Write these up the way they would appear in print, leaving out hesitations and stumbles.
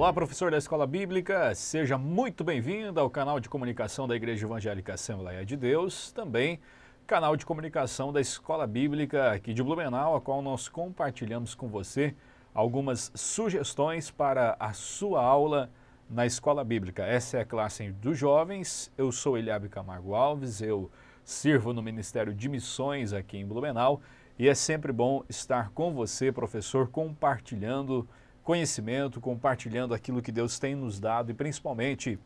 Olá, professor da Escola Bíblica, seja muito bem-vindo ao canal de comunicação da Igreja Evangélica Assembleia de Deus, também canal de comunicação da Escola Bíblica aqui de Blumenau, a qual nós compartilhamos com você algumas sugestões para a sua aula na Escola Bíblica. Essa é a classe dos jovens, eu sou Eliabe Camargo Alves, eu sirvo no Ministério de Missões aqui em Blumenau e é sempre bom estar com você, professor, compartilhando conhecimento, compartilhando aquilo que Deus tem nos dado e principalmente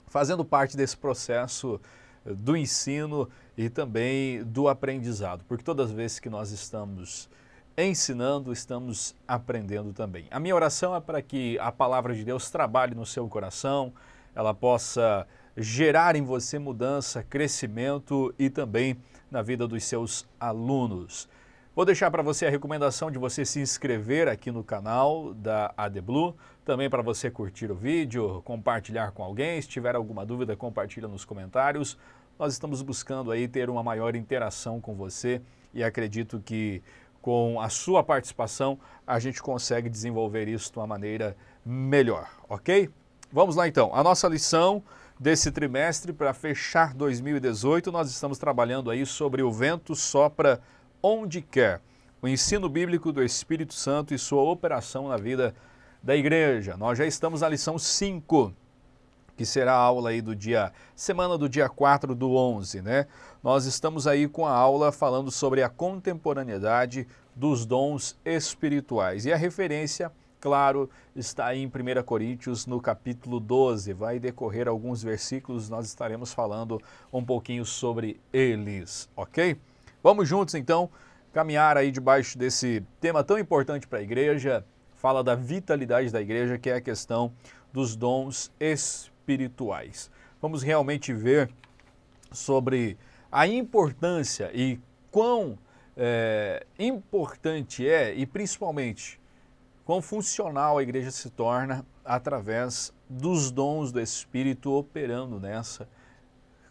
fazendo parte desse processo do ensino e também do aprendizado, porque todas as vezes que nós estamos ensinando, estamos aprendendo também. A minha oração é para que a palavra de Deus trabalhe no seu coração, ela possa gerar em você mudança, crescimento e também na vida dos seus alunos. Vou deixar para você a recomendação de você se inscrever aqui no canal da AD Blue, também para você curtir o vídeo, compartilhar com alguém, se tiver alguma dúvida, compartilha nos comentários. Nós estamos buscando aí ter uma maior interação com você e acredito que com a sua participação a gente consegue desenvolver isso de uma maneira melhor, ok? Vamos lá então, a nossa lição desse trimestre para fechar 2018, nós estamos trabalhando aí sobre o vento sopra onde quer, o ensino bíblico do Espírito Santo e sua operação na vida da igreja. Nós já estamos na lição 5, que será a aula aí semana do dia 4 do 11, né? Nós estamos aí com a aula falando sobre a contemporaneidade dos dons espirituais. E a referência, claro, está aí em 1 Coríntios, no capítulo 12. Vai decorrer alguns versículos, nós estaremos falando um pouquinho sobre eles, ok? Vamos juntos, então, caminhar aí debaixo desse tema tão importante para a igreja, fala da vitalidade da igreja, que é a questão dos dons espirituais. Vamos realmente ver sobre a importância e quão importante é, e principalmente, quão funcional a igreja se torna através dos dons do Espírito operando nessa,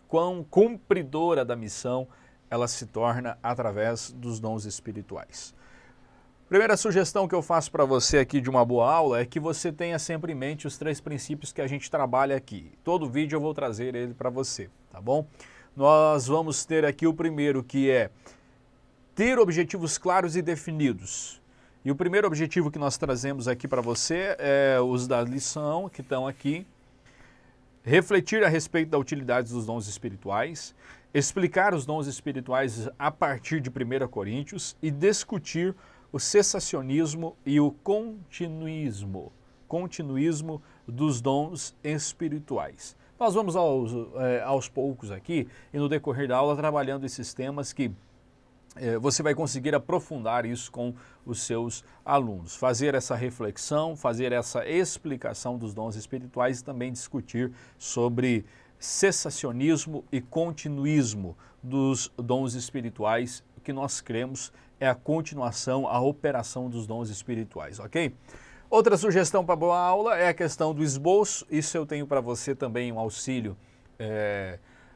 quão cumpridora da missão ela se torna através dos dons espirituais. Primeira sugestão que eu faço para você aqui de uma boa aula é que você tenha sempre em mente os 3 princípios que a gente trabalha aqui. Todo vídeo eu vou trazer ele para você, tá bom? Nós vamos ter aqui o primeiro, que é ter objetivos claros e definidos. E o primeiro objetivo que nós trazemos aqui para você é os da lição que estão aqui. Refletir a respeito da utilidade dos dons espirituais, explicar os dons espirituais a partir de 1 Coríntios e discutir o cessacionismo e o continuismo dos dons espirituais. Nós vamos aos poucos aqui e no decorrer da aula trabalhando esses temas que você vai conseguir aprofundar isso com os seus alunos, fazer essa reflexão, fazer essa explicação dos dons espirituais e também discutir sobre cessacionismo e continuismo dos dons espirituais, que nós cremos é a continuação, a operação dos dons espirituais, ok? Outra sugestão para boa aula é a questão do esboço. Isso eu tenho para você também um auxílio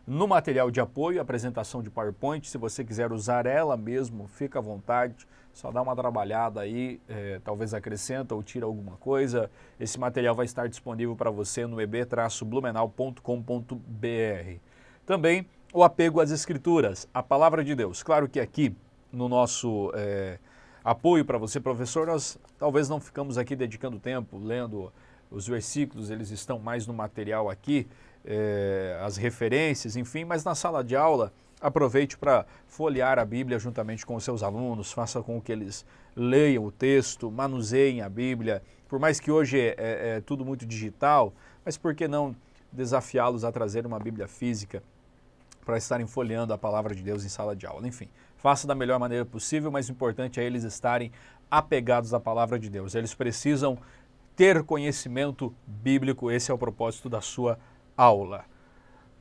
no material de apoio, apresentação de PowerPoint. Se você quiser usar ela mesmo, fica à vontade, só dá uma trabalhada aí, talvez acrescenta ou tira alguma coisa. Esse material vai estar disponível para você no eb-blumenau.com.br. Também o apego às Escrituras, a Palavra de Deus. Claro que aqui no nosso apoio para você, professor, nós talvez não ficamos aqui dedicando tempo lendo os versículos, eles estão mais no material aqui, as referências, enfim, mas na sala de aula aproveite para folhear a Bíblia juntamente com os seus alunos, faça com que eles leiam o texto, manuseiem a Bíblia, por mais que hoje é tudo muito digital, mas por que não desafiá-los a trazer uma Bíblia física para estarem folheando a palavra de Deus em sala de aula? Enfim, faça da melhor maneira possível, mas o importante é eles estarem apegados à palavra de Deus. Eles precisam ter conhecimento bíblico, esse é o propósito da sua aula.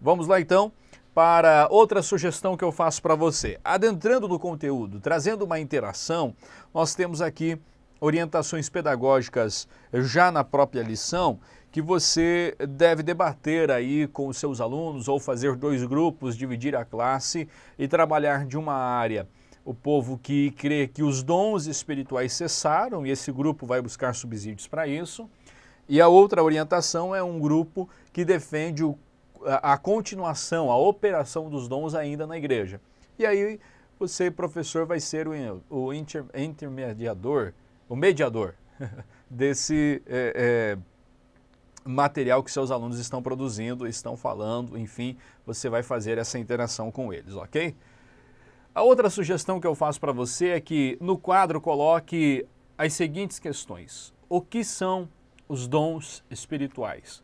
Vamos lá então para outra sugestão que eu faço para você. Adentrando no conteúdo, trazendo uma interação, nós temos aqui orientações pedagógicas já na própria lição que você deve debater aí com os seus alunos ou fazer 2 grupos, dividir a classe e trabalhar de uma área. O povo que crê que os dons espirituais cessaram e esse grupo vai buscar subsídios para isso. E a outra orientação é um grupo que defende a continuação, a operação dos dons ainda na igreja. E aí você, professor, vai ser o intermediador, o mediador desse material que seus alunos estão produzindo, estão falando, enfim, você vai fazer essa interação com eles, ok? A outra sugestão que eu faço para você é que no quadro coloque as seguintes questões. O que são os dons espirituais?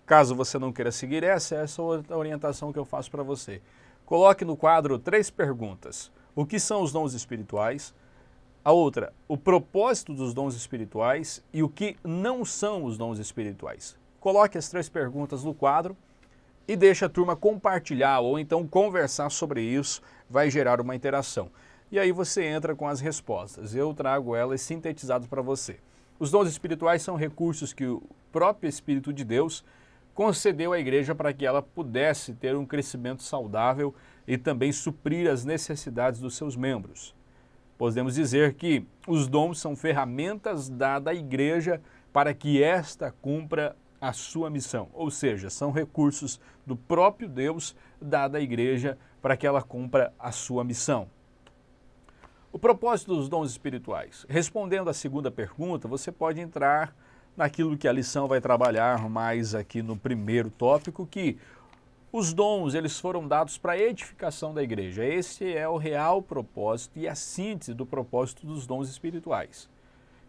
Caso você não queira seguir essa é a orientação que eu faço para você. Coloque no quadro 3 perguntas. O que são os dons espirituais? A outra, o propósito dos dons espirituais e o que não são os dons espirituais. Coloque as 3 perguntas no quadro e deixe a turma compartilhar ou então conversar sobre isso, vai gerar uma interação. E aí você entra com as respostas. Eu trago elas sintetizadas para você. Os dons espirituais são recursos que o próprio Espírito de Deus concedeu à igreja para que ela pudesse ter um crescimento saudável e também suprir as necessidades dos seus membros. Podemos dizer que os dons são ferramentas dadas à igreja para que esta cumpra a sua missão, ou seja, são recursos do próprio Deus dados à igreja para que ela cumpra a sua missão. O propósito dos dons espirituais. Respondendo à segunda pergunta, você pode entrar naquilo que a lição vai trabalhar mais aqui no primeiro tópico, que os dons eles foram dados para a edificação da igreja. Esse é o real propósito e a síntese do propósito dos dons espirituais.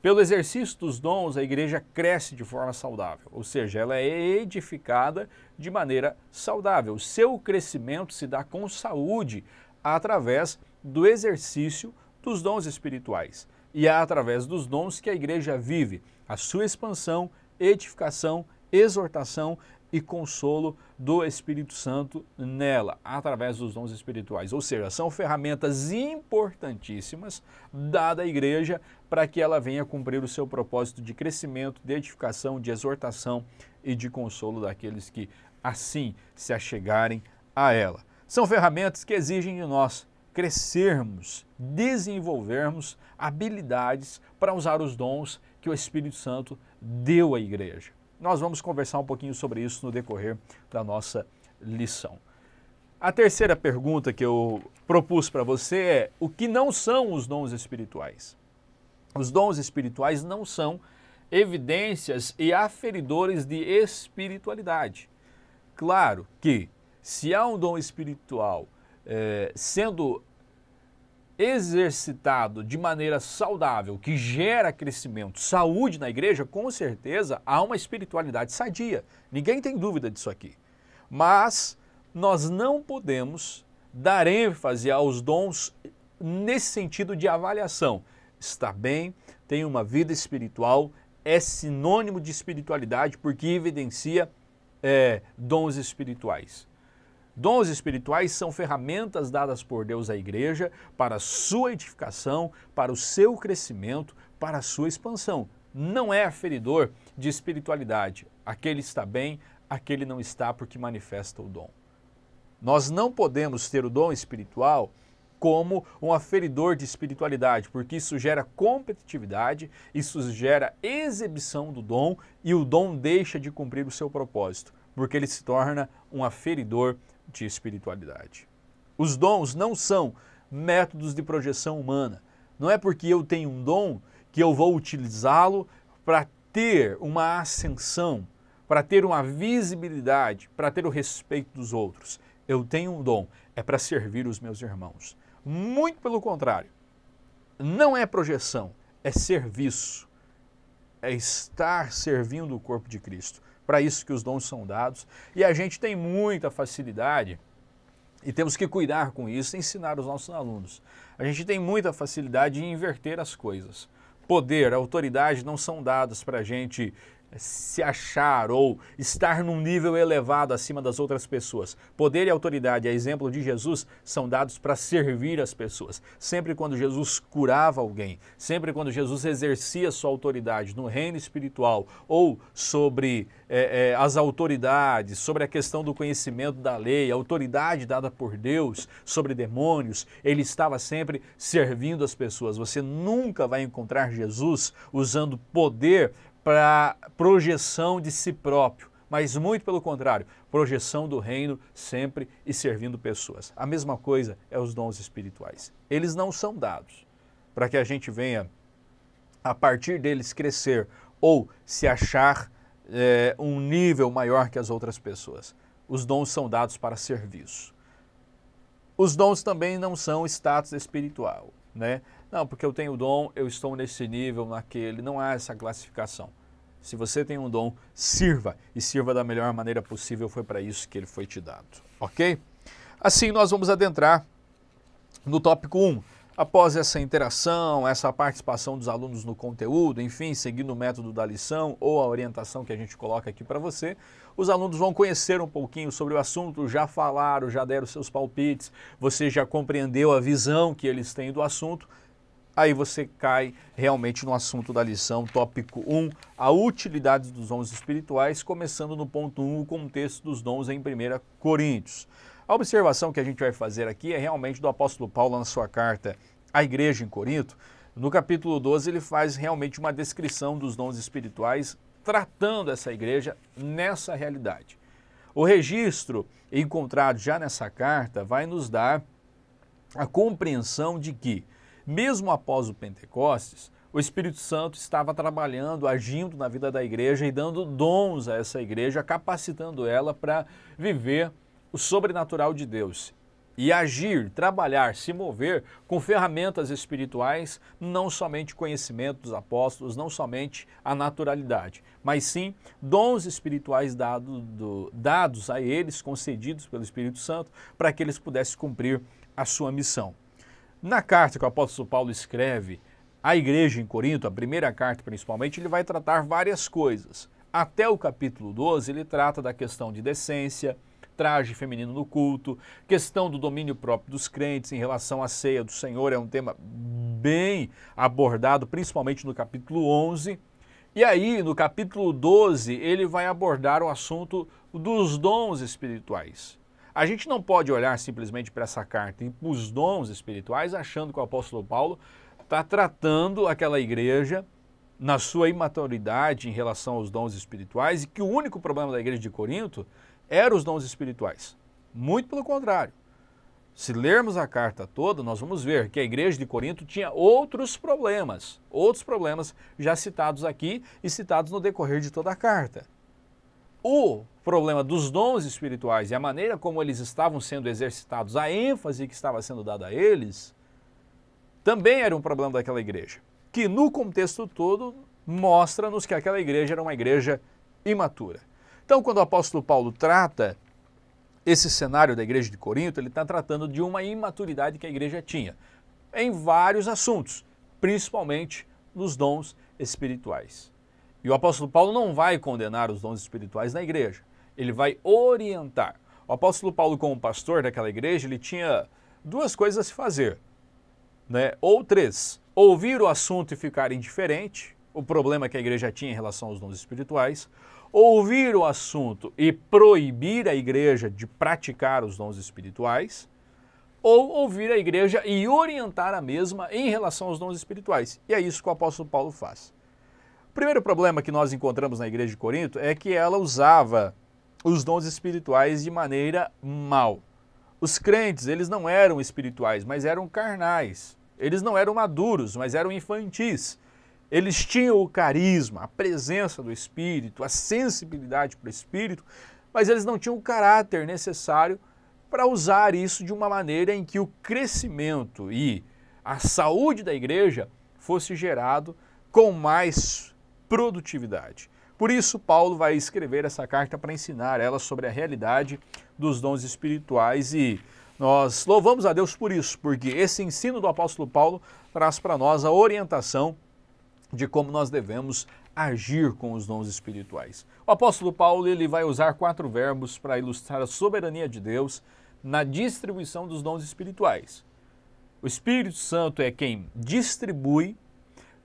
Pelo exercício dos dons, a igreja cresce de forma saudável, ou seja, ela é edificada de maneira saudável. O seu crescimento se dá com saúde através do exercício dos dons espirituais. E é através dos dons que a igreja vive a sua expansão, edificação, exortação e consolo do Espírito Santo nela, através dos dons espirituais. Ou seja, são ferramentas importantíssimas dadas à igreja para que ela venha cumprir o seu propósito de crescimento, de edificação, de exortação e de consolo daqueles que assim se achegarem a ela. São ferramentas que exigem de nós crescermos, desenvolvermos habilidades para usar os dons que o Espírito Santo deu à igreja. Nós vamos conversar um pouquinho sobre isso no decorrer da nossa lição. A terceira pergunta que eu propus para você é: o que não são os dons espirituais? Os dons espirituais não são evidências e aferidores de espiritualidade. Claro que se há um dom espiritual sendo exercitado de maneira saudável, que gera crescimento, saúde na igreja, com certeza há uma espiritualidade sadia. Ninguém tem dúvida disso aqui. Mas nós não podemos dar ênfase aos dons nesse sentido de avaliação. Está bem, tem uma vida espiritual, é sinônimo de espiritualidade porque evidencia dons espirituais. Dons espirituais são ferramentas dadas por Deus à igreja para a sua edificação, para o seu crescimento, para a sua expansão. Não é aferidor de espiritualidade. Aquele está bem, aquele não está porque manifesta o dom. Nós não podemos ter o dom espiritual como um aferidor de espiritualidade, porque isso gera competitividade, isso gera exibição do dom e o dom deixa de cumprir o seu propósito, porque ele se torna um aferidor de espiritualidade. Os dons não são métodos de projeção humana. Não é porque eu tenho um dom que eu vou utilizá-lo para ter uma ascensão, para ter uma visibilidade, para ter o respeito dos outros. Eu tenho um dom, é para servir os meus irmãos. Muito pelo contrário. Não é projeção, é serviço. É estar servindo o corpo de Cristo. Para isso que os dons são dados, e a gente tem muita facilidade, e temos que cuidar com isso, ensinar os nossos alunos. A gente tem muita facilidade em inverter as coisas. Poder, autoridade não são dados para a gente se achar ou estar num nível elevado acima das outras pessoas. Poder e autoridade, a exemplo de Jesus, são dados para servir as pessoas. Sempre quando Jesus curava alguém, sempre quando Jesus exercia sua autoridade no reino espiritual ou sobre as autoridades, sobre a questão do conhecimento da lei, a autoridade dada por Deus sobre demônios, ele estava sempre servindo as pessoas. Você nunca vai encontrar Jesus usando poder para projeção de si próprio, mas muito pelo contrário, projeção do reino sempre e servindo pessoas. A mesma coisa é os dons espirituais. Eles não são dados para que a gente venha, a partir deles, crescer ou se achar um nível maior que as outras pessoas. Os dons são dados para serviço. Os dons também não são status espiritual, né? Não, porque eu tenho dom, eu estou nesse nível, naquele, não há essa classificação. Se você tem um dom, sirva, e sirva da melhor maneira possível, foi para isso que ele foi te dado, ok? Assim nós vamos adentrar no tópico 1. Após essa interação, essa participação dos alunos no conteúdo, enfim, seguindo o método da lição ou a orientação que a gente coloca aqui para você, os alunos vão conhecer um pouquinho sobre o assunto, já falaram, já deram seus palpites, você já compreendeu a visão que eles têm do assunto, aí você cai realmente no assunto da lição, tópico 1, a utilidade dos dons espirituais, começando no ponto 1, o contexto dos dons em 1 Coríntios. A observação que a gente vai fazer aqui é realmente do apóstolo Paulo na sua carta à igreja em Corinto. No capítulo 12 ele faz realmente uma descrição dos dons espirituais, tratando essa igreja nessa realidade. O registro encontrado já nessa carta vai nos dar a compreensão de que, mesmo após o Pentecostes, o Espírito Santo estava trabalhando, agindo na vida da igreja e dando dons a essa igreja, capacitando ela para viver o sobrenatural de Deus e agir, trabalhar, se mover com ferramentas espirituais, não somente conhecimento dos apóstolos, não somente a naturalidade, mas sim dons espirituais dados a eles, concedidos pelo Espírito Santo, para que eles pudessem cumprir a sua missão. Na carta que o apóstolo Paulo escreve à igreja em Corinto, a primeira carta principalmente, ele vai tratar várias coisas. Até o capítulo 12 ele trata da questão de decência, traje feminino no culto, questão do domínio próprio dos crentes em relação à ceia do Senhor, é um tema bem abordado, principalmente no capítulo 11. E aí, no capítulo 12, ele vai abordar o assunto dos dons espirituais. A gente não pode olhar simplesmente para essa carta e para os dons espirituais, achando que o apóstolo Paulo está tratando aquela igreja na sua imaturidade em relação aos dons espirituais e que o único problema da igreja de Corinto eram os dons espirituais. Muito pelo contrário. Se lermos a carta toda, nós vamos ver que a igreja de Corinto tinha outros problemas já citados aqui e citados no decorrer de toda a carta. O problema dos dons espirituais e a maneira como eles estavam sendo exercitados, a ênfase que estava sendo dada a eles, também era um problema daquela igreja, que no contexto todo mostra-nos que aquela igreja era uma igreja imatura. Então, quando o apóstolo Paulo trata esse cenário da igreja de Corinto, ele está tratando de uma imaturidade que a igreja tinha em vários assuntos, principalmente nos dons espirituais. E o apóstolo Paulo não vai condenar os dons espirituais na igreja, ele vai orientar. O apóstolo Paulo, como pastor daquela igreja, ele tinha duas coisas a se fazer, né? Ou três: ouvir o assunto e ficar indiferente, o problema que a igreja tinha em relação aos dons espirituais, ouvir o assunto e proibir a igreja de praticar os dons espirituais, ou ouvir a igreja e orientar a mesma em relação aos dons espirituais. E é isso que o apóstolo Paulo faz. O primeiro problema que nós encontramos na igreja de Corinto é que ela usava os dons espirituais de maneira mal. Os crentes, eles não eram espirituais, mas eram carnais. Eles não eram maduros, mas eram infantis. Eles tinham o carisma, a presença do Espírito, a sensibilidade para o Espírito, mas eles não tinham o caráter necessário para usar isso de uma maneira em que o crescimento e a saúde da igreja fosse gerado com mais produtividade. Por isso, Paulo vai escrever essa carta para ensinar ela sobre a realidade dos dons espirituais e nós louvamos a Deus por isso, porque esse ensino do apóstolo Paulo traz para nós a orientação de como nós devemos agir com os dons espirituais. O apóstolo Paulo ele vai usar 4 verbos para ilustrar a soberania de Deus na distribuição dos dons espirituais. O Espírito Santo é quem distribui,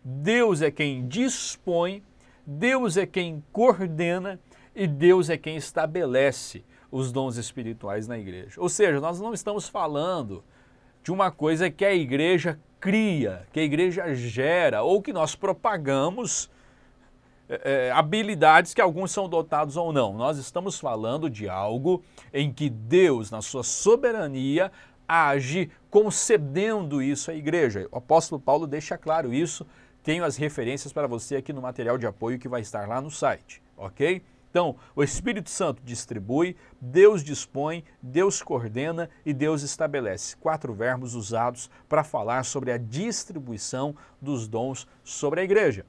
Deus é quem dispõe, Deus é quem coordena e Deus é quem estabelece os dons espirituais na igreja. Ou seja, nós não estamos falando de uma coisa que a igreja cria, que a igreja gera ou que nós propagamos habilidades que alguns são dotados ou não. Nós estamos falando de algo em que Deus, na sua soberania, age concedendo isso à igreja. O apóstolo Paulo deixa claro isso. Tenho as referências para você aqui no material de apoio que vai estar lá no site, ok? Então, o Espírito Santo distribui, Deus dispõe, Deus coordena e Deus estabelece. 4 verbos usados para falar sobre a distribuição dos dons sobre a igreja.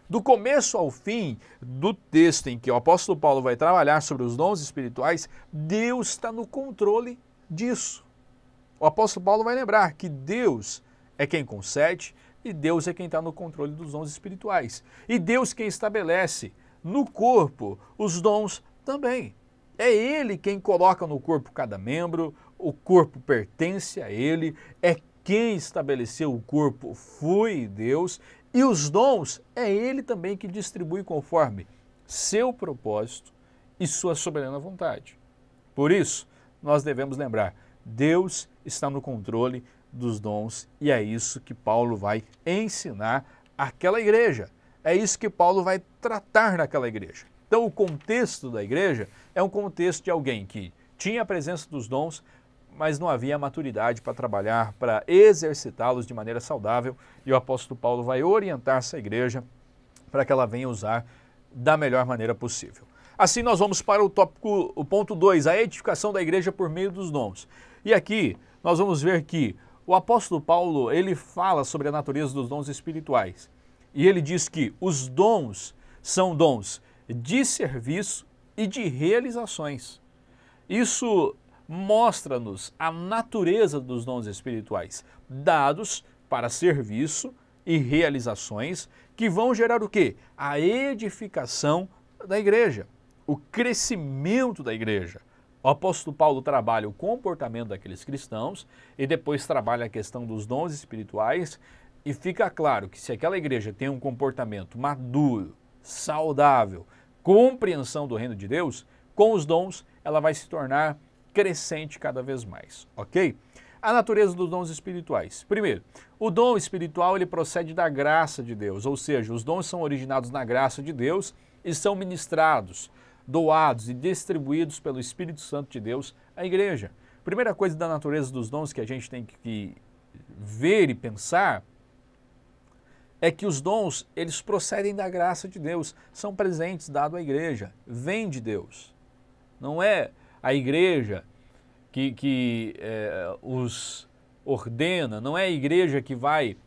Do começo ao fim do texto em que o apóstolo Paulo vai trabalhar sobre os dons espirituais, Deus está no controle disso. O apóstolo Paulo vai lembrar que Deus é quem concede e Deus é quem está no controle dos dons espirituais. E Deus quem estabelece no corpo os dons também. É Ele quem coloca no corpo cada membro, o corpo pertence a Ele, é quem estabeleceu o corpo, foi Deus, e os dons é Ele também que distribui conforme seu propósito e sua soberana vontade. Por isso, nós devemos lembrar, Deus está no controle dos dons e é isso que Paulo vai ensinar àquela igreja. É isso que Paulo vai tratar naquela igreja. Então o contexto da igreja é um contexto de alguém que tinha a presença dos dons, mas não havia maturidade para trabalhar, para exercitá-los de maneira saudável, e o apóstolo Paulo vai orientar essa igreja para que ela venha usar da melhor maneira possível. Assim nós vamos para o ponto 2, a edificação da igreja por meio dos dons. E aqui nós vamos ver que o apóstolo Paulo, ele fala sobre a natureza dos dons espirituais. E ele diz que os dons são dons de serviço e de realizações. Isso mostra-nos a natureza dos dons espirituais, dados para serviço e realizações que vão gerar o quê? A edificação da igreja, o crescimento da igreja. O apóstolo Paulo trabalha o comportamento daqueles cristãos e depois trabalha a questão dos dons espirituais e fica claro que se aquela igreja tem um comportamento maduro, saudável, compreensão do reino de Deus, com os dons ela vai se tornar crescente cada vez mais, ok? A natureza dos dons espirituais. Primeiro, o dom espiritual ele procede da graça de Deus, ou seja, os dons são originados na graça de Deus e são ministrados, doados e distribuídos pelo Espírito Santo de Deus à igreja. Primeira coisa da natureza dos dons que a gente tem que ver e pensar é que os dons, eles procedem da graça de Deus, são presentes dados à igreja, vêm de Deus. Não é a igreja que os ordena, não é a igreja que vai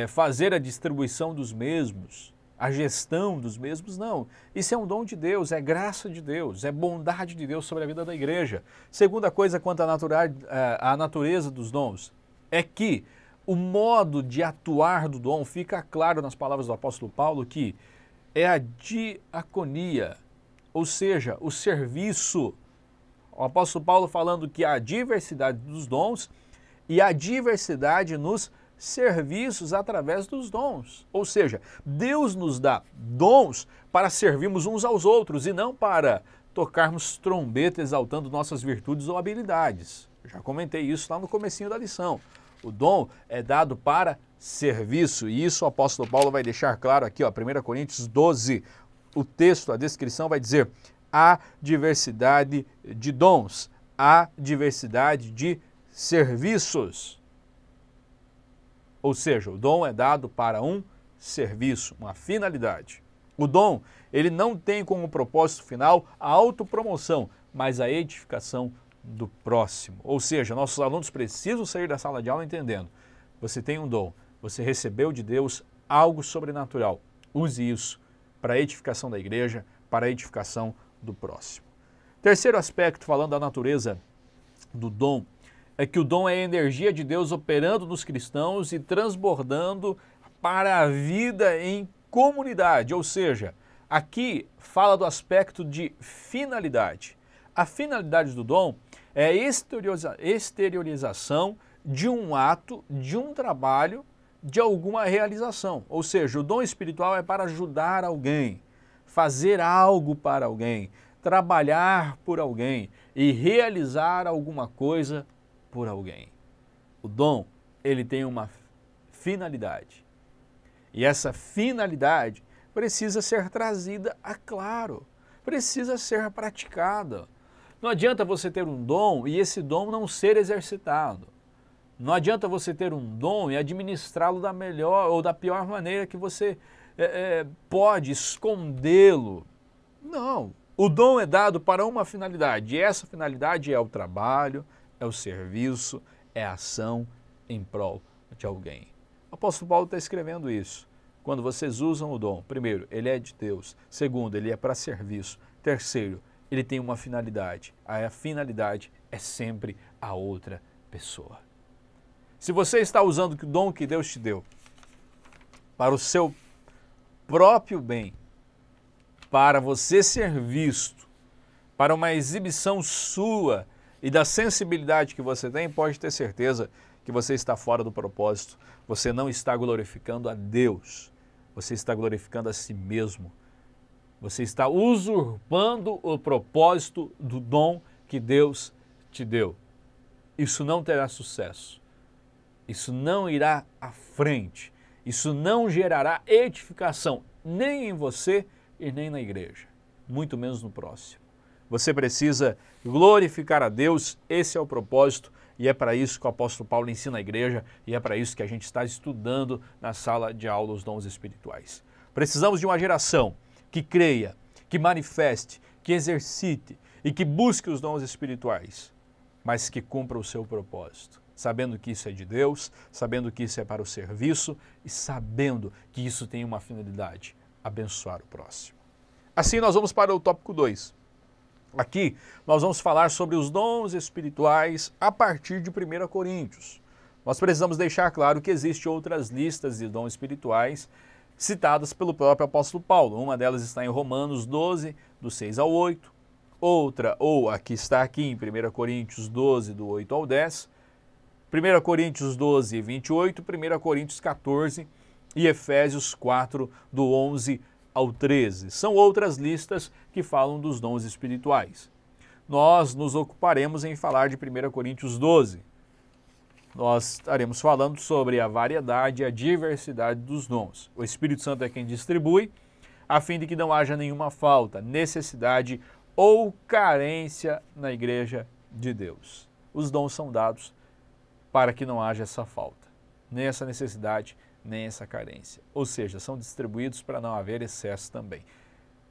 fazer a distribuição dos mesmos, a gestão dos mesmos, não. Isso é um dom de Deus, é graça de Deus, é bondade de Deus sobre a vida da igreja. Segunda coisa quanto à natureza dos dons, é que o modo de atuar do dom fica claro nas palavras do apóstolo Paulo que é a diaconia, ou seja, o serviço. O apóstolo Paulo falando que há diversidade dos dons e há diversidade nos serviços através dos dons. Ou seja, Deus nos dá dons para servirmos uns aos outros e não para tocarmos trombeta exaltando nossas virtudes ou habilidades. Já comentei isso lá no comecinho da lição. O dom é dado para serviço e isso o apóstolo Paulo vai deixar claro aqui, ó, 1 Coríntios 12, o texto, a descrição vai dizer: há diversidade de dons, há diversidade de serviços. Ou seja, o dom é dado para um serviço, uma finalidade. O dom, ele não tem como propósito final a autopromoção, mas a edificação do próximo. Ou seja, nossos alunos precisam sair da sala de aula entendendo: você tem um dom, você recebeu de Deus algo sobrenatural. Use isso para a edificação da igreja, para a edificação do próximo. Terceiro aspecto, falando da natureza do dom, é que o dom é a energia de Deus operando nos cristãos e transbordando para a vida em comunidade. Ou seja, aqui fala do aspecto de finalidade. A finalidade do dom é a exteriorização de um ato, de um trabalho, de alguma realização. Ou seja, o dom espiritual é para ajudar alguém, fazer algo para alguém, trabalhar por alguém e realizar alguma coisa por alguém. O dom, ele tem uma finalidade. E essa finalidade precisa ser trazida a claro, precisa ser praticada. Não adianta você ter um dom e esse dom não ser exercitado. Não adianta você ter um dom e administrá-lo da melhor ou da pior maneira que você pode escondê-lo. Não. O dom é dado para uma finalidade e essa finalidade é o trabalho, é o serviço, é a ação em prol de alguém. O apóstolo Paulo está escrevendo isso. Quando vocês usam o dom, primeiro, ele é de Deus. Segundo, ele é para serviço. Terceiro, ele tem uma finalidade. A finalidade é sempre a outra pessoa. Se você está usando o dom que Deus te deu para o seu próprio bem, para você ser visto, para uma exibição sua e da sensibilidade que você tem, pode ter certeza que você está fora do propósito. Você não está glorificando a Deus, você está glorificando a si mesmo. Você está usurpando o propósito do dom que Deus te deu. Isso não terá sucesso. Isso não irá à frente. Isso não gerará edificação nem em você e nem na igreja, muito menos no próximo. Você precisa glorificar a Deus, esse é o propósito e é para isso que o apóstolo Paulo ensina a igreja e é para isso que a gente está estudando na sala de aula os dons espirituais. Precisamos de uma geração que creia, que manifeste, que exercite e que busque os dons espirituais, mas que cumpra o seu propósito, sabendo que isso é de Deus, sabendo que isso é para o serviço e sabendo que isso tem uma finalidade, abençoar o próximo. Assim nós vamos para o tópico 2. Aqui nós vamos falar sobre os dons espirituais a partir de 1 Coríntios. Nós precisamos deixar claro que existem outras listas de dons espirituais citadas pelo próprio apóstolo Paulo. Uma delas está em Romanos 12, do 6 ao 8. Outra, está aqui em 1 Coríntios 12, do 8 ao 10. 1 Coríntios 12, 28, 1 Coríntios 14 e Efésios 4, do 11 ao 13. São outras listas que falam dos dons espirituais. Nós nos ocuparemos em falar de 1 Coríntios 12. Nós estaremos falando sobre a variedade e a diversidade dos dons. O Espírito Santo é quem distribui, a fim de que não haja nenhuma falta, necessidade ou carência na igreja de Deus. Os dons são dados para que não haja essa falta, nem essa necessidade, nem essa carência. Ou seja, são distribuídos para não haver excesso também.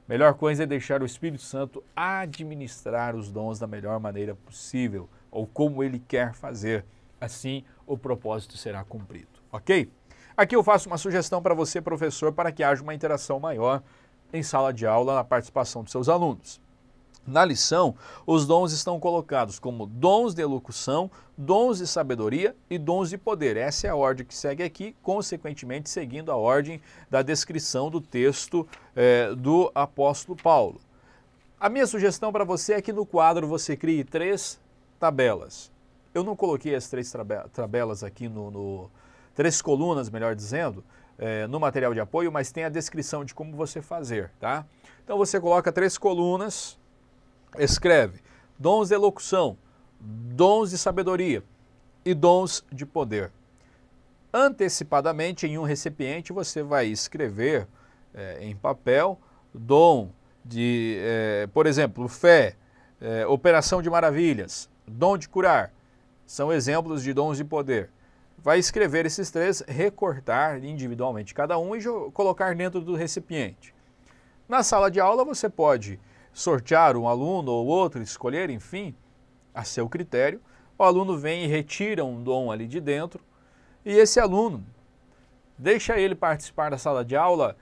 Melhor coisa é deixar o Espírito Santo administrar os dons da melhor maneira possível, ou como ele quer fazer. Assim, o propósito será cumprido, ok? Aqui eu faço uma sugestão para você, professor, para que haja uma interação maior em sala de aula na participação dos seus alunos. Na lição, os dons estão colocados como dons de elocução, dons de sabedoria e dons de poder. Essa é a ordem que segue aqui, consequentemente seguindo a ordem da descrição do texto do apóstolo Paulo. A minha sugestão para você é que no quadro você crie 3 tabelas. Eu não coloquei as 3 tabelas aqui 3 colunas, melhor dizendo, no material de apoio, mas tem a descrição de como você fazer, tá? Então você coloca 3 colunas, escreve dons de elocução, dons de sabedoria e dons de poder. Antecipadamente, em um recipiente, você vai escrever em papel dom de, por exemplo, fé, operação de maravilhas, dom de curar. São exemplos de dons de poder. Vai escrever esses 3, recortar individualmente cada um e colocar dentro do recipiente. Na sala de aula você pode sortear um aluno ou outro, escolher, enfim, a seu critério. O aluno vem e retira um dom ali de dentro e esse aluno, deixa ele participar da sala de aula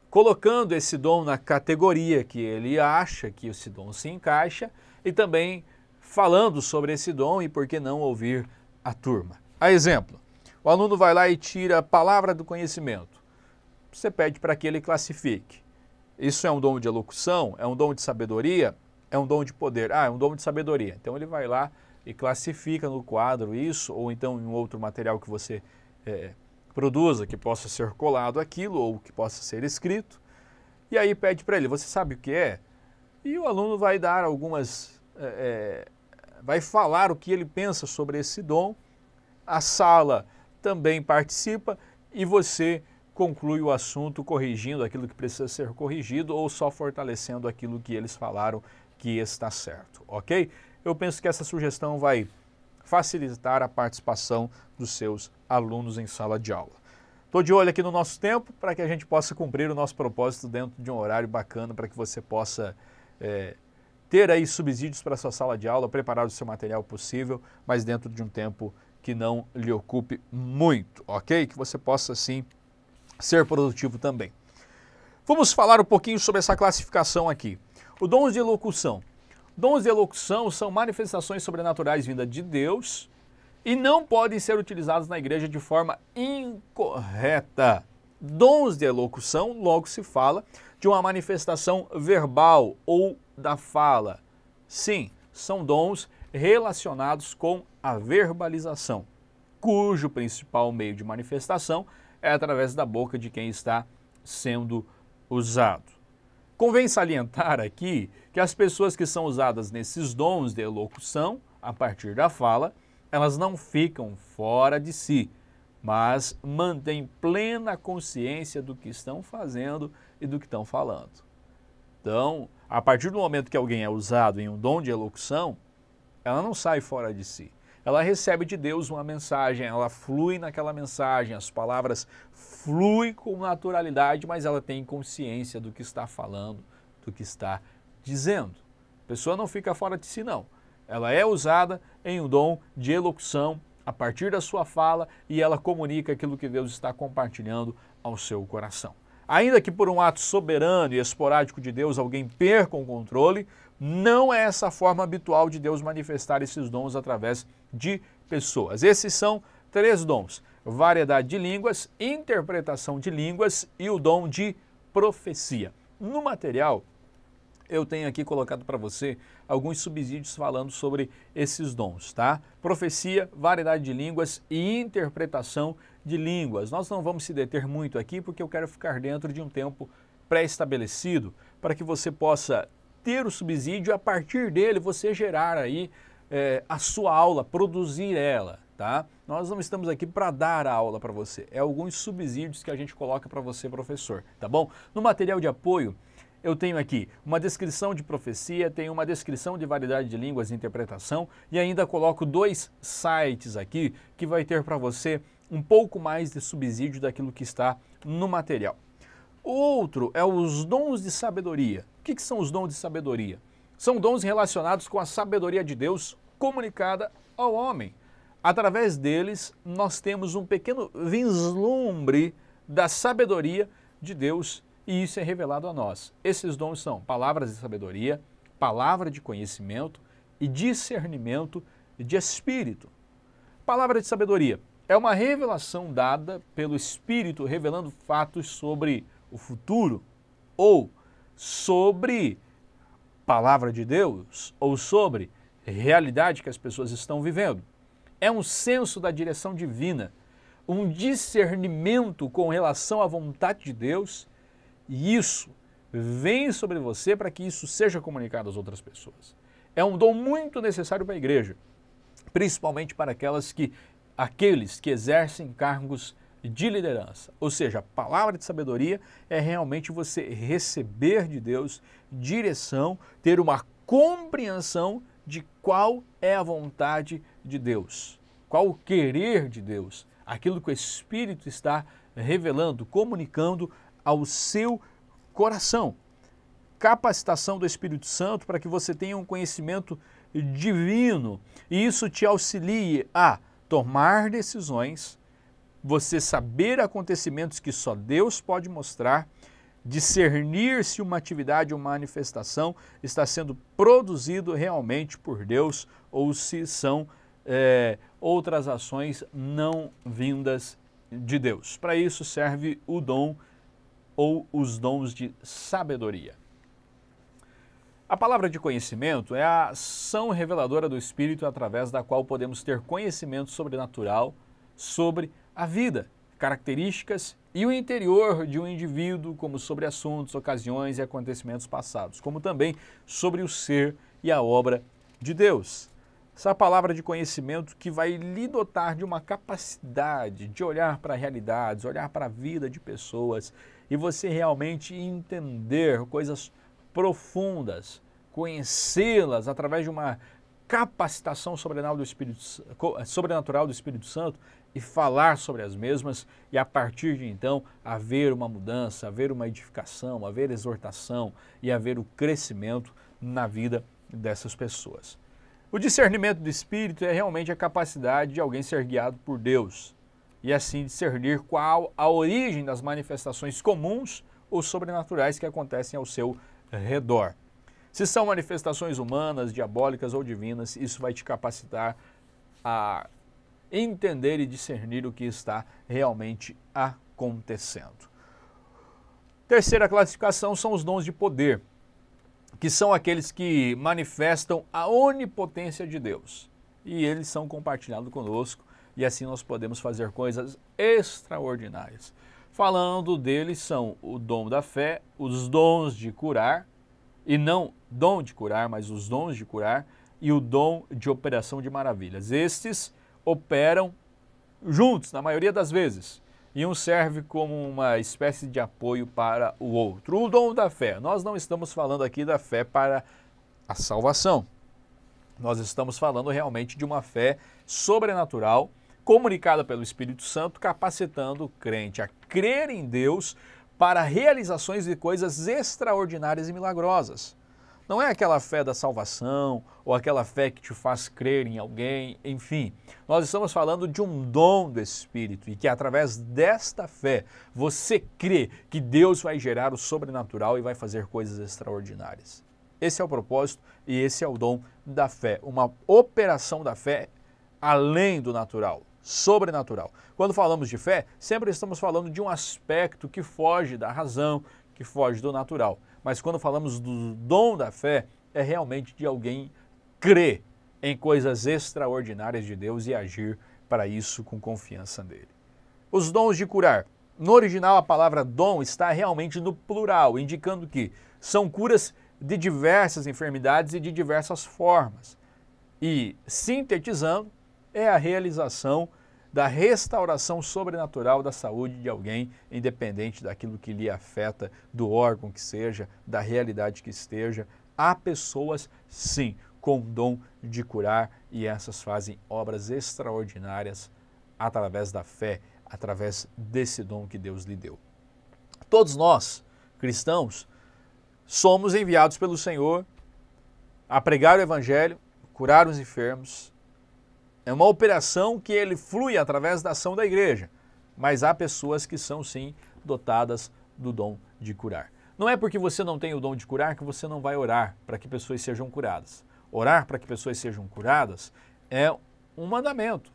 colocando esse dom na categoria que ele acha que esse dom se encaixa e também falando sobre esse dom e por que não ouvir a turma. A exemplo, o aluno vai lá e tira a palavra do conhecimento. Você pede para que ele classifique. Isso é um dom de elocução? É um dom de sabedoria? É um dom de poder? É um dom de sabedoria. Então ele vai lá e classifica no quadro isso, ou então em um outro material que você produza, que possa ser colado aquilo, ou que possa ser escrito. E aí pede para ele, você sabe o que é? E o aluno vai dar vai falar o que ele pensa sobre esse dom, a sala também participa e você conclui o assunto corrigindo aquilo que precisa ser corrigido ou só fortalecendo aquilo que eles falaram que está certo, ok? Eu penso que essa sugestão vai facilitar a participação dos seus alunos em sala de aula. Estou de olho aqui no nosso tempo para que a gente possa cumprir o nosso propósito dentro de um horário bacana para que você possa ter aí subsídios para a sua sala de aula, preparar o seu material possível, mas dentro de um tempo que não lhe ocupe muito, ok? Que você possa, sim, ser produtivo também. Vamos falar um pouquinho sobre essa classificação aqui. O dons de elocução. Dons de elocução são manifestações sobrenaturais vindas de Deus e não podem ser utilizados na igreja de forma incorreta. Dons de elocução, logo se fala de uma manifestação verbal ou da fala. Sim, são dons relacionados com a verbalização, cujo principal meio de manifestação é através da boca de quem está sendo usado. Convém salientar aqui que as pessoas que são usadas nesses dons de elocução, a partir da fala, elas não ficam fora de si, mas mantêm plena consciência do que estão fazendo e do que estão falando. Então, a partir do momento que alguém é usado em um dom de elocução, ela não sai fora de si. Ela recebe de Deus uma mensagem, ela flui naquela mensagem, as palavras fluem com naturalidade, mas ela tem consciência do que está falando, do que está dizendo. A pessoa não fica fora de si, não. Ela é usada em um dom de elocução a partir da sua fala e ela comunica aquilo que Deus está compartilhando ao seu coração. Ainda que por um ato soberano e esporádico de Deus alguém perca o controle, não é essa a forma habitual de Deus manifestar esses dons através de pessoas. Esses são 3 dons: variedade de línguas, interpretação de línguas e o dom de profecia. No material, eu tenho aqui colocado para você alguns subsídios falando sobre esses dons, tá? Profecia, variedade de línguas e interpretação de línguas. Nós não vamos se deter muito aqui porque eu quero ficar dentro de um tempo pré-estabelecido para que você possa ter o subsídio e a partir dele você gerar aí a sua aula, produzir ela, tá? Nós não estamos aqui para dar a aula para você, é alguns subsídios que a gente coloca para você, professor, tá bom? No material de apoio, eu tenho aqui uma descrição de profecia, tenho uma descrição de variedade de línguas e interpretação e ainda coloco 2 sites aqui que vai ter para você um pouco mais de subsídio daquilo que está no material. O outro é os dons de sabedoria. O que são os dons de sabedoria? São dons relacionados com a sabedoria de Deus comunicada ao homem. Através deles, nós temos um pequeno vislumbre da sabedoria de Deus e isso é revelado a nós. Esses dons são palavras de sabedoria, palavra de conhecimento e discernimento de espírito. Palavra de sabedoria é uma revelação dada pelo Espírito revelando fatos sobre o futuro ou sobre palavra de Deus ou sobre realidade que as pessoas estão vivendo. É um senso da direção divina, um discernimento com relação à vontade de Deus e isso vem sobre você para que isso seja comunicado às outras pessoas. É um dom muito necessário para a igreja, principalmente para aqueles que exercem cargos de liderança. Ou seja, a palavra de sabedoria é realmente você receber de Deus direção, ter uma compreensão de qual é a vontade de Deus, qual o querer de Deus, aquilo que o Espírito está revelando, comunicando ao seu coração. Capacitação do Espírito Santo para que você tenha um conhecimento divino e isso te auxilie a tomar decisões, você saber acontecimentos que só Deus pode mostrar, discernir se uma atividade ou manifestação está sendo produzido realmente por Deus ou se são outras ações não vindas de Deus. Para isso serve o dom ou os dons de sabedoria. A palavra de conhecimento é a ação reveladora do Espírito através da qual podemos ter conhecimento sobrenatural sobre a vida, características e o interior de um indivíduo, como sobre assuntos, ocasiões e acontecimentos passados, como também sobre o ser e a obra de Deus. essa palavra de conhecimento que vai lhe dotar de uma capacidade de olhar para realidades, olhar para a vida de pessoas e você realmente entender coisas profundas, conhecê-las através de uma capacitação sobrenatural do Espírito Santo e falar sobre as mesmas e a partir de então haver uma mudança, haver uma edificação, haver exortação e haver o crescimento na vida dessas pessoas. O discernimento do Espírito é realmente a capacidade de alguém ser guiado por Deus e assim discernir qual a origem das manifestações comuns ou sobrenaturais que acontecem ao seu redor. Se são manifestações humanas, diabólicas ou divinas, isso vai te capacitar a entender e discernir o que está realmente acontecendo. Terceira classificação são os dons de poder, que são aqueles que manifestam a onipotência de Deus. E eles são compartilhados conosco e assim nós podemos fazer coisas extraordinárias. Falando deles são o dom da fé, os dons de curar, e não dom de curar, mas os dons de curar e o dom de operação de maravilhas. Estes operam juntos, na maioria das vezes, e um serve como uma espécie de apoio para o outro. O dom da fé, nós não estamos falando aqui da fé para a salvação. Nós estamos falando realmente de uma fé sobrenatural, comunicada pelo Espírito Santo, capacitando o crente a crer em Deus para realizações de coisas extraordinárias e milagrosas. Não é aquela fé da salvação ou aquela fé que te faz crer em alguém, enfim. Nós estamos falando de um dom do Espírito e que através desta fé você crê que Deus vai gerar o sobrenatural e vai fazer coisas extraordinárias. Esse é o propósito e esse é o dom da fé, uma operação da fé além do natural, sobrenatural. Quando falamos de fé, sempre estamos falando de um aspecto que foge da razão, que foge do natural. Mas quando falamos do dom da fé, é realmente de alguém crer em coisas extraordinárias de Deus e agir para isso com confiança nele. Os dons de curar. No original, a palavra dom está realmente no plural, indicando que são curas de diversas enfermidades e de diversas formas. E, sintetizando, é a realização da restauração sobrenatural da saúde de alguém, independente daquilo que lhe afeta, do órgão que seja, da realidade que esteja. Há pessoas, sim, com dom de curar e essas fazem obras extraordinárias através da fé, através desse dom que Deus lhe deu. Todos nós, cristãos, somos enviados pelo Senhor a pregar o Evangelho, curar os enfermos. É uma operação que ele flui através da ação da igreja, mas há pessoas que são sim dotadas do dom de curar. Não é porque você não tem o dom de curar que você não vai orar para que pessoas sejam curadas. Orar para que pessoas sejam curadas é um mandamento,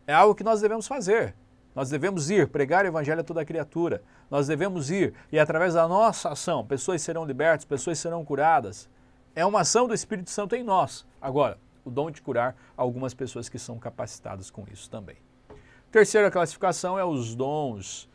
é algo que nós devemos fazer. Nós devemos ir pregar o evangelho a toda criatura, nós devemos ir e através da nossa ação pessoas serão libertas, pessoas serão curadas. É uma ação do Espírito Santo em nós. Agora, o dom de curar algumas pessoas que são capacitadas com isso também. Terceira classificação é os dons,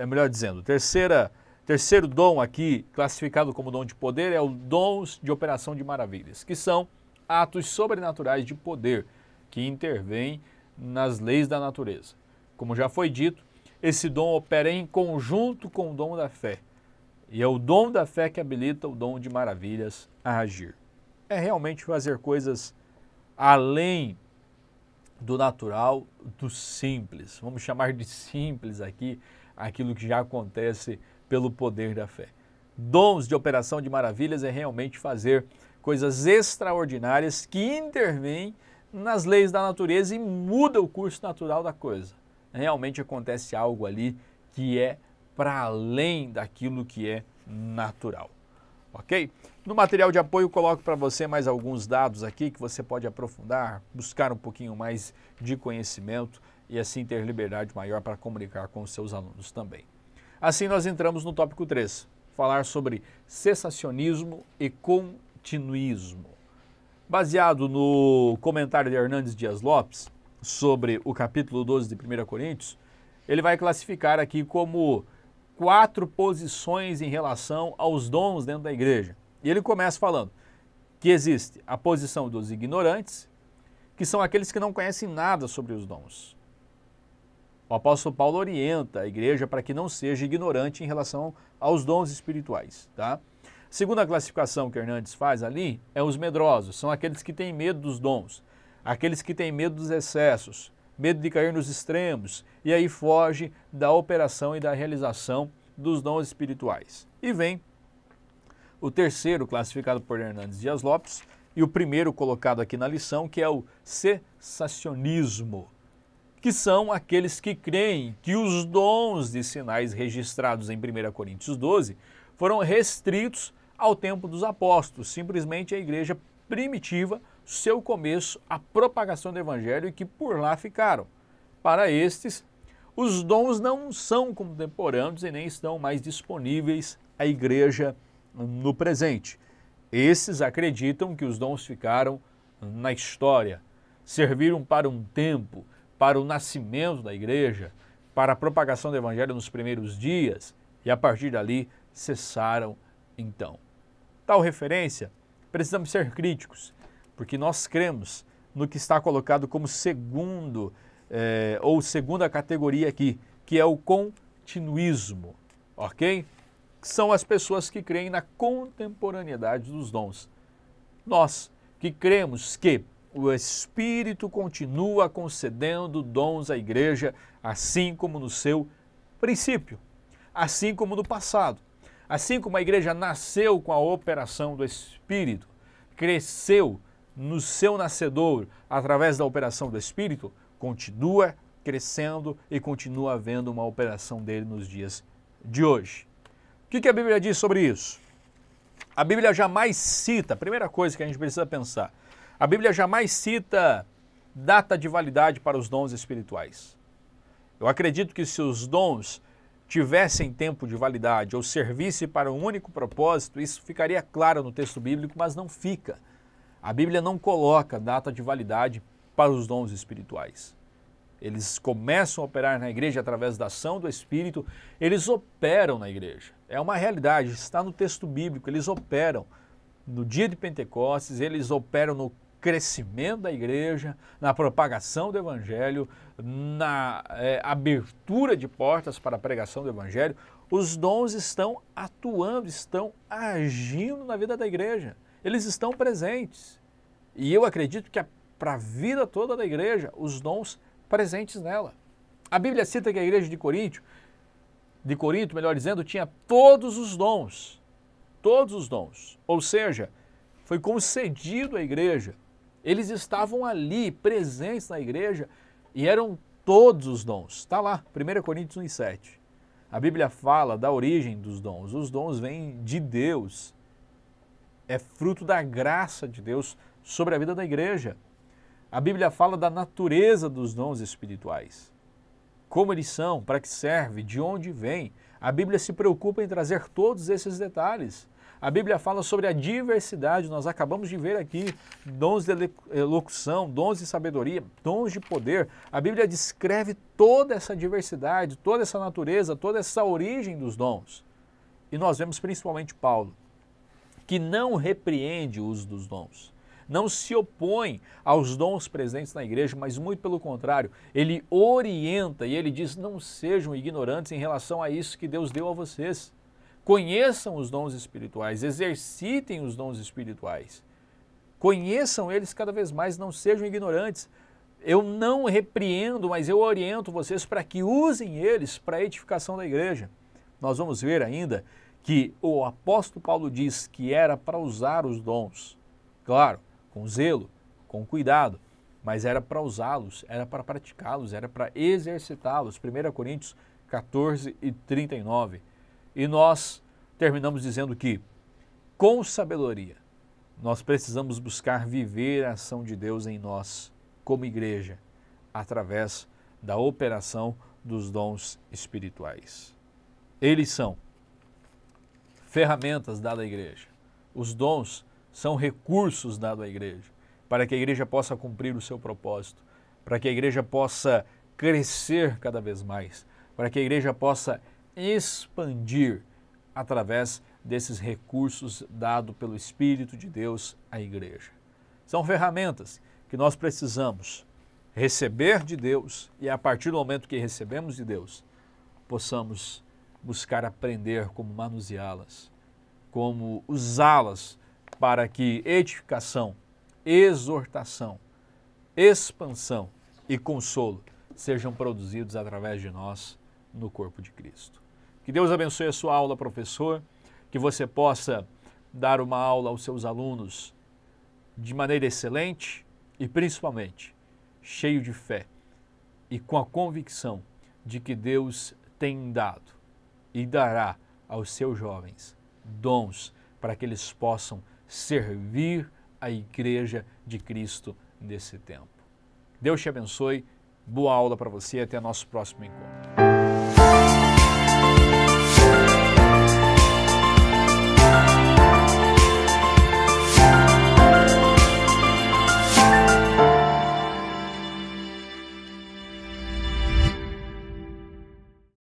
melhor dizendo, terceiro dom aqui classificado como dom de poder é o dons de operação de maravilhas, que são atos sobrenaturais de poder que intervêm nas leis da natureza. Como já foi dito, esse dom opera em conjunto com o dom da fé. E é o dom da fé que habilita o dom de maravilhas a agir. É realmente fazer coisas além do natural, do simples. Vamos chamar de simples aqui aquilo que já acontece pelo poder da fé. Dons de operação de maravilhas é realmente fazer coisas extraordinárias que intervêm nas leis da natureza e muda o curso natural da coisa. Realmente acontece algo ali que é para além daquilo que é natural. Ok? No material de apoio eu coloco para você mais alguns dados aqui que você pode aprofundar, buscar um pouquinho mais de conhecimento e assim ter liberdade maior para comunicar com os seus alunos também. Assim nós entramos no tópico 3, falar sobre cessacionismo e continuismo. Baseado no comentário de Hernandes Dias Lopes sobre o capítulo 12 de 1 Coríntios, ele vai classificar aqui como 4 posições em relação aos dons dentro da igreja. E ele começa falando que existe a posição dos ignorantes, que são aqueles que não conhecem nada sobre os dons. O apóstolo Paulo orienta a igreja para que não seja ignorante em relação aos dons espirituais, tá? Segunda classificação que Hernandes faz ali é os medrosos, são aqueles que têm medo dos dons, aqueles que têm medo dos excessos, medo de cair nos extremos, e aí foge da operação e da realização dos dons espirituais. E vem o terceiro classificado por Hernandes Dias Lopes e o primeiro colocado aqui na lição, que é o cessacionismo, que são aqueles que creem que os dons de sinais registrados em 1 Coríntios 12 foram restritos ao tempo dos apóstolos, simplesmente a igreja primitiva, seu começo, a propagação do evangelho e que por lá ficaram. Para estes, os dons não são contemporâneos e nem estão mais disponíveis à igreja no presente. Esses acreditam que os dons ficaram na história, serviram para um tempo, para o nascimento da igreja, para a propagação do evangelho nos primeiros dias e a partir dali cessaram então. Tal referência, precisamos ser críticos, porque nós cremos no que está colocado como segunda categoria aqui, que é o continuismo, ok? São as pessoas que creem na contemporaneidade dos dons. Nós que cremos que o Espírito continua concedendo dons à igreja, assim como no seu princípio, assim como no passado. Assim como a igreja nasceu com a operação do Espírito, cresceu no seu nascedouro através da operação do Espírito, continua crescendo e continua havendo uma operação dele nos dias de hoje. O que a Bíblia diz sobre isso? A Bíblia jamais cita, primeira coisa que a gente precisa pensar, a Bíblia jamais cita data de validade para os dons espirituais. Eu acredito que se os dons tivessem tempo de validade ou servisse para um único propósito, isso ficaria claro no texto bíblico, mas não fica. A Bíblia não coloca data de validade para os dons espirituais. Eles começam a operar na igreja através da ação do Espírito, eles operam na igreja. É uma realidade, está no texto bíblico, eles operam no dia de Pentecostes, eles operam no crescimento da igreja, na propagação do evangelho, na abertura de portas para a pregação do evangelho. Os dons estão atuando, estão agindo na vida da igreja. Eles estão presentes. E eu acredito que para a vida toda da igreja, os dons presentes nela. A Bíblia cita que a igreja de Corinto, melhor dizendo, tinha todos os dons. Todos os dons. Ou seja, foi concedido à igreja. Eles estavam ali, presentes na igreja, e eram todos os dons. Está lá, 1 Coríntios 1,7. A Bíblia fala da origem dos dons. Os dons vêm de Deus. É fruto da graça de Deus sobre a vida da igreja. A Bíblia fala da natureza dos dons espirituais. Como eles são, para que serve, de onde vem. A Bíblia se preocupa em trazer todos esses detalhes. A Bíblia fala sobre a diversidade, nós acabamos de ver aqui, dons de elocução, dons de sabedoria, dons de poder. A Bíblia descreve toda essa diversidade, toda essa natureza, toda essa origem dos dons. E nós vemos principalmente Paulo, que não repreende o uso dos dons, não se opõe aos dons presentes na igreja, mas muito pelo contrário, ele orienta e ele diz, não sejam ignorantes em relação a isso que Deus deu a vocês. Conheçam os dons espirituais, exercitem os dons espirituais. Conheçam eles cada vez mais, não sejam ignorantes. Eu não repreendo, mas eu oriento vocês para que usem eles para a edificação da igreja. Nós vamos ver ainda que o apóstolo Paulo diz que era para usar os dons. Claro, com zelo, com cuidado, mas era para usá-los, era para praticá-los, era para exercitá-los. 1 Coríntios 14 e 39. E nós terminamos dizendo que, com sabedoria, nós precisamos buscar viver a ação de Deus em nós, como igreja, através da operação dos dons espirituais. Eles são ferramentas dadas à igreja. Os dons são recursos dados à igreja, para que a igreja possa cumprir o seu propósito, para que a igreja possa crescer cada vez mais, para que a igreja possa expandir através desses recursos dados pelo Espírito de Deus à igreja. São ferramentas que nós precisamos receber de Deus e a partir do momento que recebemos de Deus, possamos buscar aprender como manuseá-las, como usá-las para que edificação, exortação, expansão e consolo sejam produzidos através de nós no corpo de Cristo. Que Deus abençoe a sua aula, professor, que você possa dar uma aula aos seus alunos de maneira excelente e principalmente cheio de fé e com a convicção de que Deus tem dado e dará aos seus jovens dons para que eles possam servir a Igreja de Cristo nesse tempo. Deus te abençoe, boa aula para você e até nosso próximo encontro.